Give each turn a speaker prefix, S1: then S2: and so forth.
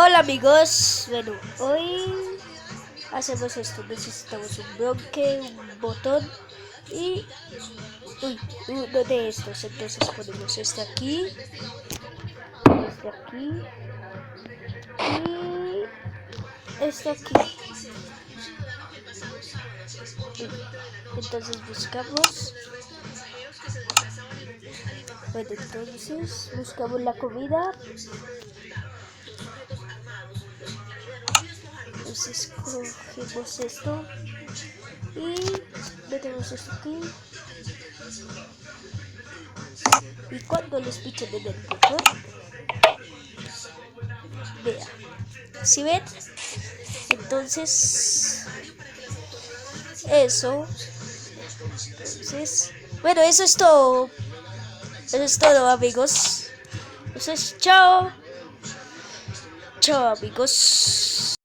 S1: Hola amigos, bueno, hoy hacemos esto, necesitamos un bloque, un botón y uno de estos, entonces ponemos este aquí y este aquí. Entonces buscamos, bueno, entonces buscamos la comida. Entonces cogemos esto y metemos esto aquí. Y cuando les pichen en el botón, vea, ¿sí ven? Entonces, eso. Entonces, bueno, eso es todo. Eso es todo, amigos. Entonces, chao. Chao, amigos.